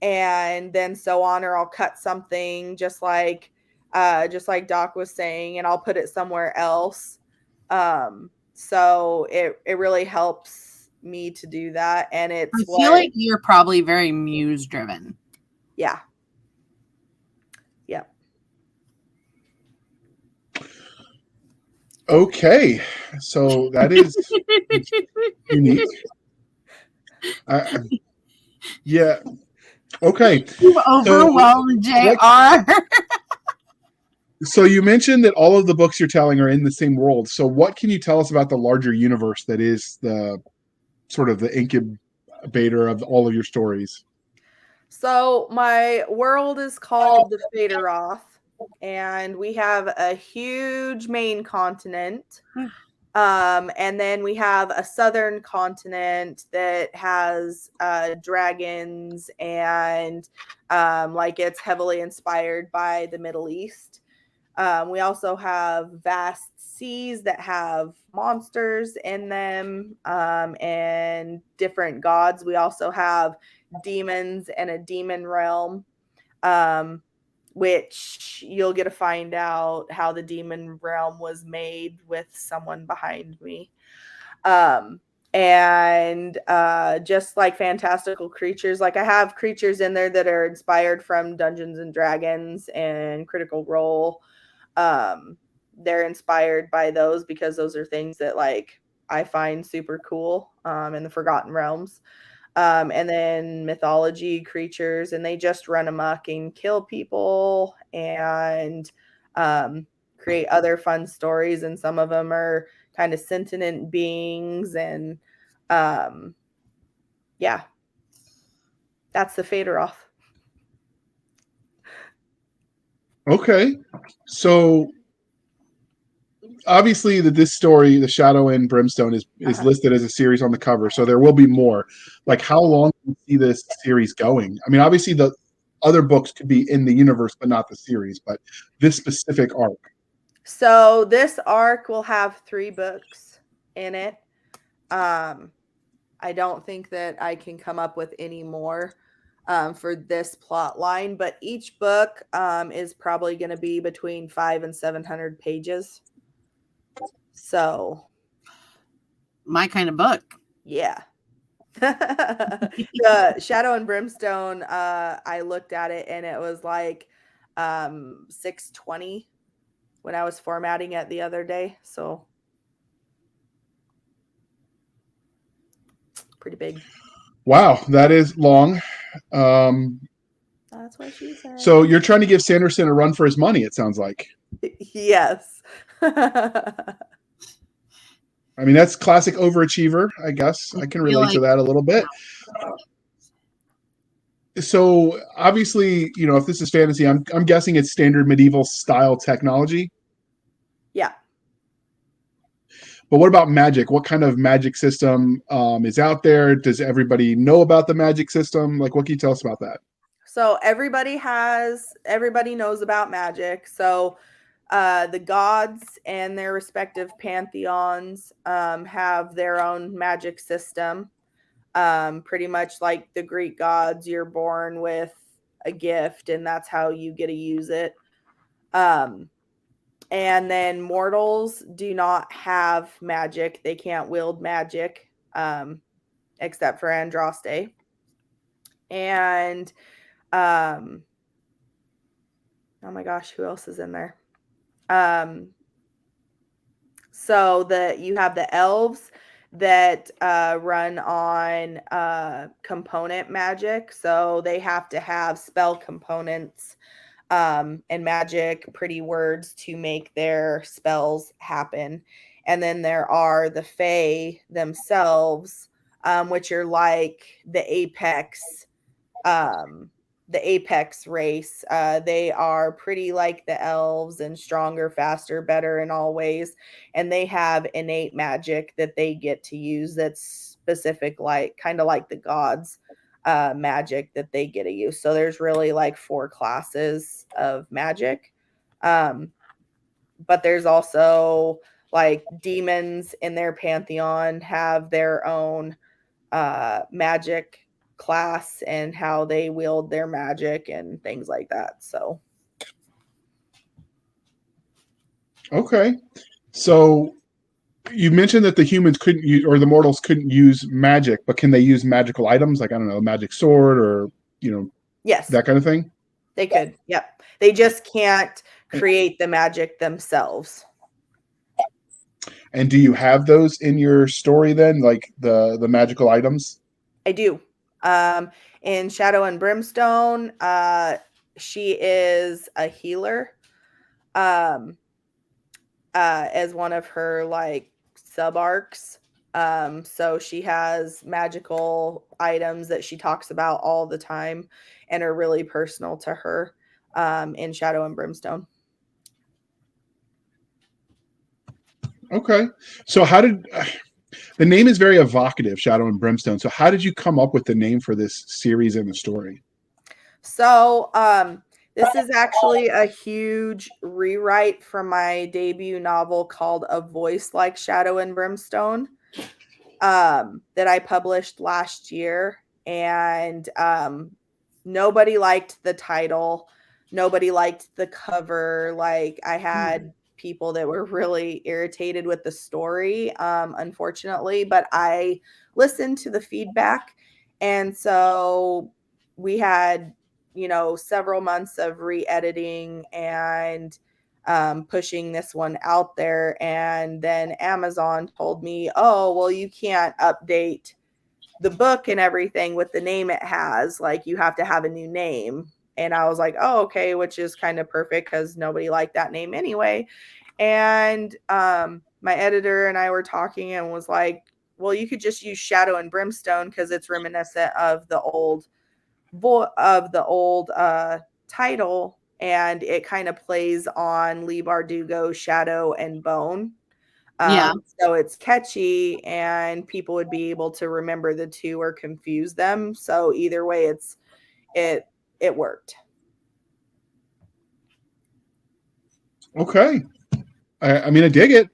and then so on, or I'll cut something just like Doc was saying, and I'll put it somewhere else. So it really helps me to do that. And I feel like you're probably very muse driven. Yeah. Yep. Okay, so that is unique. Yeah. Okay. You've overwhelmed JR. So you mentioned that all of the books you're telling are in the same world. So what can you tell us about the larger universe that is the sort of the incubator of all of your stories? So my world is called the Faderoth, and we have a huge main continent. And then we have a southern continent that has dragons and like it's heavily inspired by the Middle East. We also have vast seas that have monsters in them and different gods. We also have demons and a demon realm, which you'll get to find out how the demon realm was made with someone behind me. And just like fantastical creatures, like I have creatures in there that are inspired from Dungeons and Dragons and Critical Role. They're inspired by those because those are things that like I find super cool in the Forgotten Realms. And then mythology creatures, and they just run amok and kill people and create other fun stories. And some of them are kind of sentient beings. And yeah, that's the Faderoth. Okay, so obviously that this story, The Shadow and Brimstone, is listed as a series on the cover, so there will be more. Like, how long do you see this series going? I mean, obviously the other books could be in the universe, but not the series, but this specific arc. So this arc will have 3 books in it. I don't think that I can come up with any more for this plot line, but each book is probably going to be between 500 and 700 pages. So, my kind of book. Yeah. The Shadow and Brimstone, I looked at it and it was like 620 when I was formatting it the other day. So pretty big. Wow, that is long. That's what she said. So you're trying to give Sanderson a run for his money, it sounds like. Yes. I mean, that's classic overachiever, I guess. I can relate to that a little bit. So obviously, you know, if this is fantasy, I'm guessing it's standard medieval style technology. Yeah. But what about magic? What kind of magic system is out there? Does everybody know about the magic system? Like, what can you tell us about that? So everybody knows about magic. So the gods and their respective pantheons have their own magic system. Pretty much like the Greek gods, you're born with a gift and that's how you get to use it. And then mortals do not have magic. They can't wield magic except for Andraste. And oh my gosh, who else is in there? So you have the elves that run on component magic. So they have to have spell components and magic pretty words to make their spells happen. And then there are the Fae themselves, which are like the apex race. They are pretty like the elves and stronger, faster, better in all ways. And they have innate magic that they get to use that's specific, like kind of like the gods magic that they get to use. So there's really like 4 classes of magic. But there's also like demons in their pantheon have their own magic class and how they wield their magic and things like that. So Okay. So you mentioned that the humans couldn't use, or the mortals couldn't use magic, but can they use magical items? Like, I don't know, a magic sword or, you know, Yes, that kind of thing? they could. Yep. They just can't create the magic themselves. And do you have those in your story then, like the magical items? I do. In Shadow and Brimstone, she is a healer. As one of her like sub arcs. So she has magical items that she talks about all the time and are really personal to her in Shadow and Brimstone. Okay. So how did the name is very evocative, Shadow and Brimstone. So how did you come up with the name for this series and the story? So this is actually a huge rewrite from my debut novel called A Voice Like Shadow and Brimstone that I published last year. And nobody liked the title. Nobody liked the cover. Like I had people that were really irritated with the story, unfortunately, but I listened to the feedback. And so we had, several months of re-editing and pushing this one out there. And then Amazon told me, oh, well, you can't update the book and everything with the name it has. Like you have to have a new name. And I was like, oh, okay, which is kind of perfect because nobody liked that name anyway. And my editor and I were talking and was like, well, you could just use Shadow and Brimstone because it's reminiscent of the old title, and it kind of plays on Leigh Bardugo's Shadow and Bone. So it's catchy and people would be able to remember the two or confuse them. So either way, it worked. Okay. I mean, I dig it.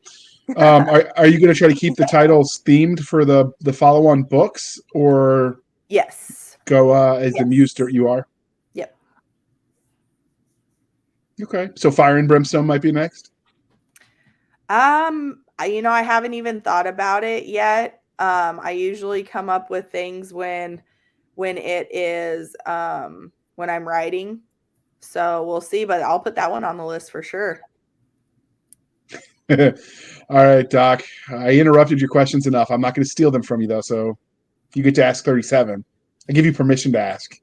Are you going to try to keep the titles themed for the follow-on books, or Yes, go as the muse you are? Yep. Okay. So Fire and Brimstone might be next? I haven't even thought about it yet. I usually come up with things when it is when I'm writing. So we'll see, but I'll put that one on the list for sure. All right, Doc. I interrupted your questions enough. I'm not going to steal them from you, though, so you get to ask 37. I give you permission to ask.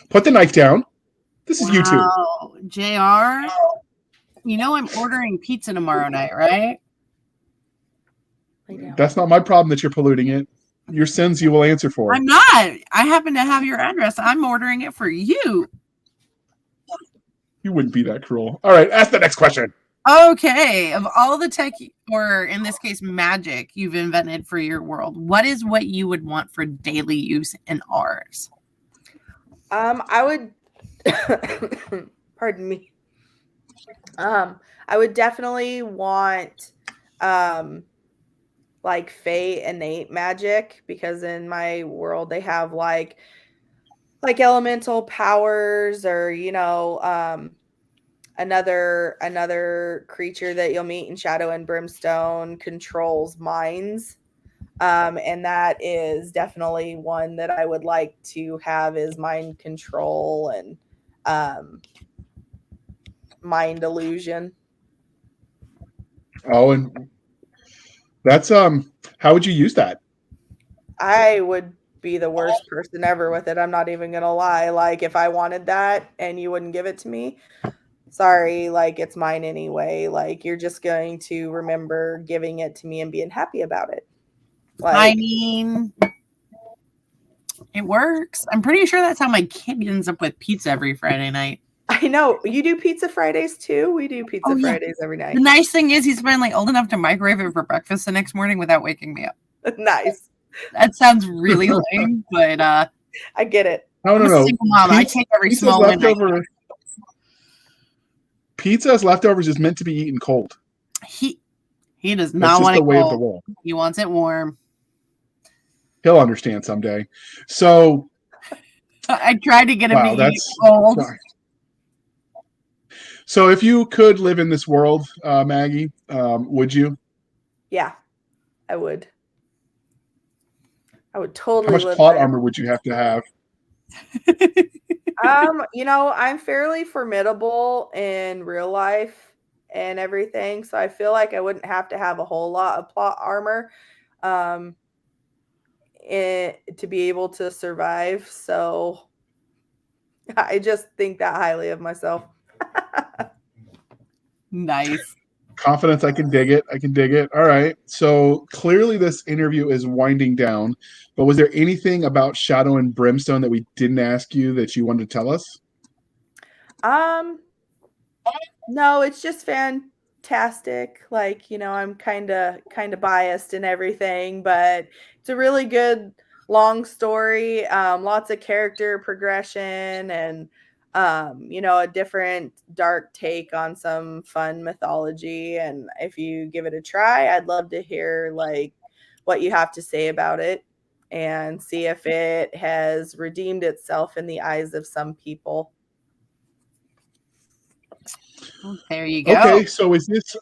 Put the knife down. This is YouTube. JR, I'm ordering pizza tomorrow night, right? That's not my problem that you're polluting it. Your sins you will answer for. I'm not. I happen to have your address. I'm ordering it for you. You wouldn't be that cruel. All right, ask the next question. Okay. Of all the tech, or in this case, magic you've invented for your world, what is what you would want for daily use in ours? I would, pardon me. I would definitely want, like Fey innate magic, because in my world they have like elemental powers, or another creature that you'll meet in Shadow and Brimstone controls minds. And that is definitely one that I would like to have, is mind control and mind illusion. Oh, and that's how would you use that? I would be the worst person ever with it. I'm not even gonna lie. Like if I wanted that and you wouldn't give it to me, sorry, like it's mine anyway. Like you're just going to remember giving it to me and being happy about it. Like, I mean, it works. I'm pretty sure that's how my kid ends up with pizza every Friday night. I know. You do pizza Fridays too? We do pizza Fridays every night. The nice thing is he's finally old enough to microwave it for breakfast the next morning without waking me up. Nice. That sounds really lame, but I get it. No. Single mom. I take every small win. Pizza's leftovers is meant to be eaten cold. He does not want it cold. He wants it warm. He'll understand someday. So I tried to get him to eat it cold. Sorry. So if you could live in this world, Maggie, would you? Yeah, I would. I would totally. How much plot armor would you have to have? I'm fairly formidable in real life and everything, so I feel like I wouldn't have to have a whole lot of plot armor to be able to survive. So I just think that highly of myself. Nice. Confidence, I can dig it. All right. So clearly this interview is winding down, but was there anything about Shadow and Brimstone that we didn't ask you that you wanted to tell us? No, it's just fantastic. Like, I'm kind of biased and everything, but it's a really good long story. Lots of character progression and a different dark take on some fun mythology. And if you give it a try, I'd love to hear like what you have to say about it and see if it has redeemed itself in the eyes of some people. There you go. Okay, so is this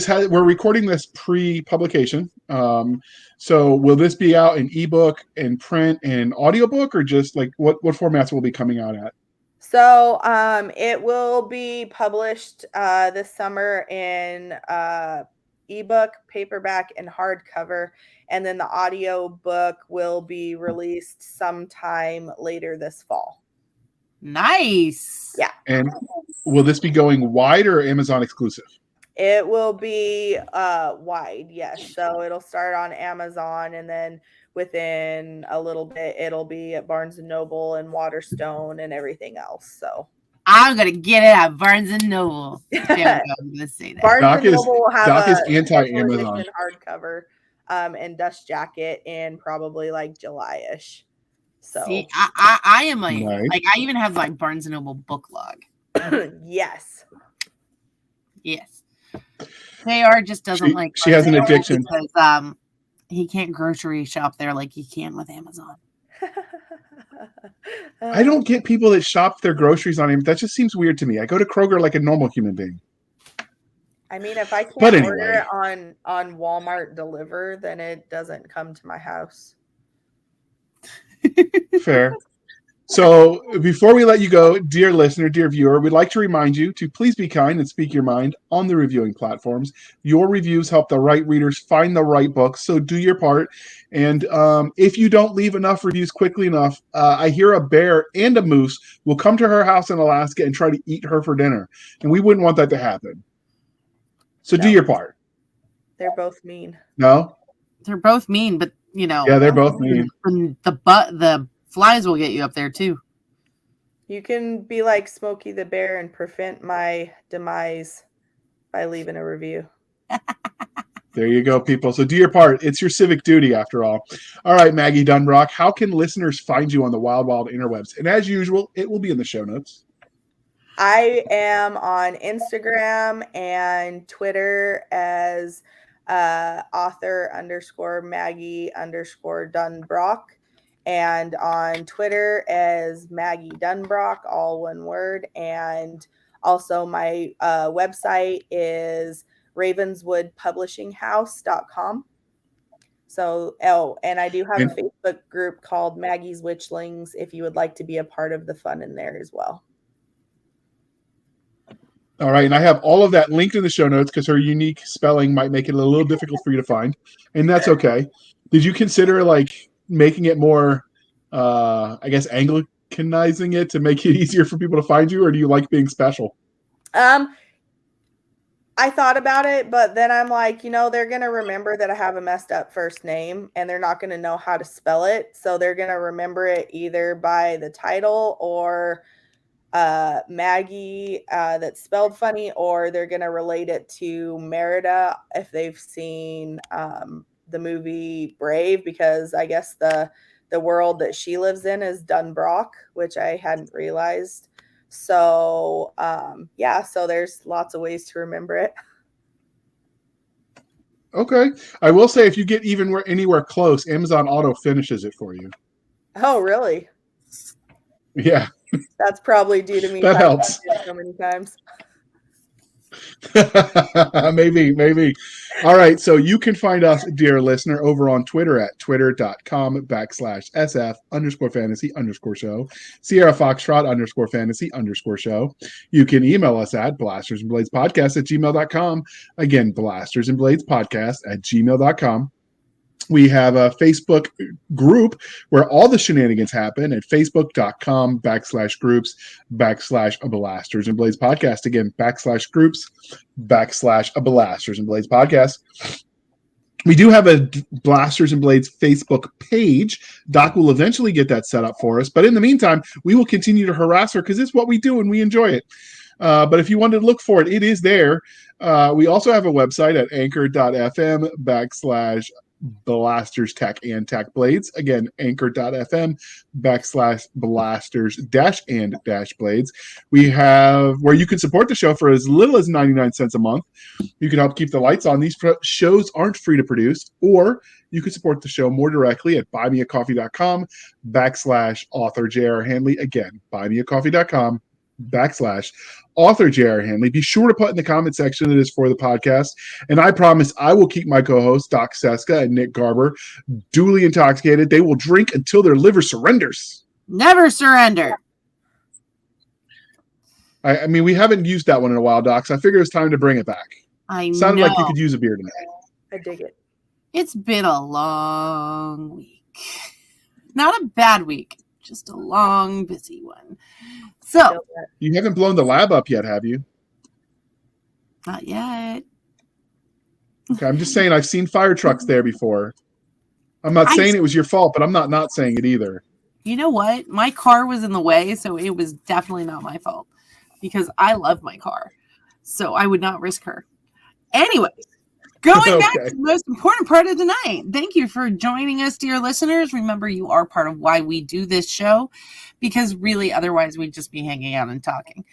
we're recording this pre-publication. So will this be out in ebook and print and audiobook, or just like what formats will it be coming out at? So it will be published this summer in ebook, paperback, and hardcover. And then the audio book will be released sometime later this fall. Nice. Yeah. And will this be going wide or Amazon exclusive? It will be wide, yes. So it'll start on Amazon, and then within a little bit, it'll be at Barnes & Noble and Waterstone and everything else. So I'm going to get it at Barnes & Noble. I'm going to say that. Barnes & Noble will have Doc is a anti-Amazon hardcover and dust jacket in probably like July-ish. So see, I am like, nice. Like I even have like Barnes & Noble book log. Yes. JR just doesn't like. She has an addiction because he can't grocery shop there like he can with Amazon. I don't get people that shop their groceries on Amazon. That just seems weird to me. I go to Kroger like a normal human being. I mean, if I can't order it on Walmart Deliver, then it doesn't come to my house. Fair. So before we let you go, dear listener, dear viewer, we'd like to remind you to please be kind and speak your mind on the reviewing platforms. Your reviews help the right readers find the right books, so do your part. And if you don't leave enough reviews quickly enough, I hear a bear and a moose will come to her house in Alaska and try to eat her for dinner. And we wouldn't want that to happen. So do your part. They're both mean. No? They're both mean, but Yeah, they're both mean. The flies will get you up there too. You can be like Smokey the Bear and prevent my demise by leaving a review. There you go, people. So do your part. It's your civic duty, after all. All right, Maggie Dunbroch, how can listeners find you on the wild, wild interwebs? And as usual, it will be in the show notes. I am on Instagram and Twitter as author_Maggie_Dunbroch. And on Twitter as Maggie Dunbroch, all one word. And also my website is ravenswoodpublishinghouse.com. So, and I do have a Facebook group called Maggie's Witchlings if you would like to be a part of the fun in there as well. All right, and I have all of that linked in the show notes because her unique spelling might make it a little difficult for you to find, and that's okay. Did you consider like making it more, I guess, Anglicanizing it to make it easier for people to find you, or do you like being special? I thought about it, but then I'm like, they're going to remember that I have a messed up first name and they're not going to know how to spell it. So they're going to remember it either by the title or Maggie that's spelled funny, or they're going to relate it to Merida if they've seen the movie Brave, because I guess the world that she lives in is Dunbroch, which I hadn't realized. So, so there's lots of ways to remember it. Okay. I will say if you get anywhere close, Amazon auto finishes it for you. Oh, really? Yeah. That's probably due to me. That helps. So many times. Maybe. All right. So you can find us, dear listener, over on Twitter at twitter.com/SF_fantasy_show, Sierra Foxtrot _fantasy_show. You can email us at blastersandbladespodcast@gmail.com. Again, blastersandbladespodcast@gmail.com. We have a Facebook group where all the shenanigans happen at facebook.com/groups/a Blasters and Blades podcast. Again, /groups/a Blasters and Blades podcast. We do have a Blasters and Blades Facebook page. Doc will eventually get that set up for us. But in the meantime, we will continue to harass her because it's what we do and we enjoy it. But if you wanted to look for it, it is there. We also have a website at anchor.fm/ Blasters Tech and Tech Blades. Again, anchor.fm / Blasters and Blades. We have where you can support the show for as little as 99 cents a month. You can help keep the lights on. These shows aren't free to produce, or you can support the show more directly at buymeacoffee.com / author J.R. Handley. Again, buymeacoffee.com / author J.R. Handley. Be sure to put in the comment section that is for the podcast. And I promise I will keep my co-hosts, Doc Cisca and Nick Garber, duly intoxicated. They will drink until their liver surrenders. Never surrender. I mean, we haven't used that one in a while, Doc, so I figured it was time to bring it back. Sounded like you could use a beer tonight. I dig it. It's been a long week. Not a bad week, just a long, busy one. So, you haven't blown the lab up yet, have you? Not yet. Okay, I'm just saying I've seen fire trucks there before. I'm not saying it was your fault, but I'm not saying it either. You know what? My car was in the way, so it was definitely not my fault because I love my car. So I would not risk her. Anyway, going back to the most important part of the night. Thank you for joining us, dear listeners. Remember, you are part of why we do this show, because really, otherwise, we'd just be hanging out and talking.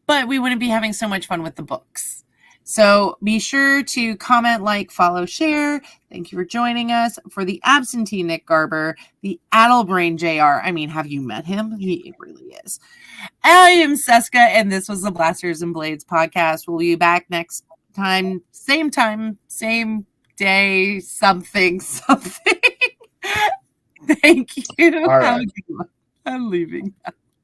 But we wouldn't be having so much fun with the books. So be sure to comment, like, follow, share. Thank you for joining us. For the absentee Nick Garber, the Addlebrain JR. I mean, have you met him? He really is. I am Cisca, and this was the Blasters and Blades podcast. We'll be back next time, same day, something. Thank you. All right. I'm leaving now.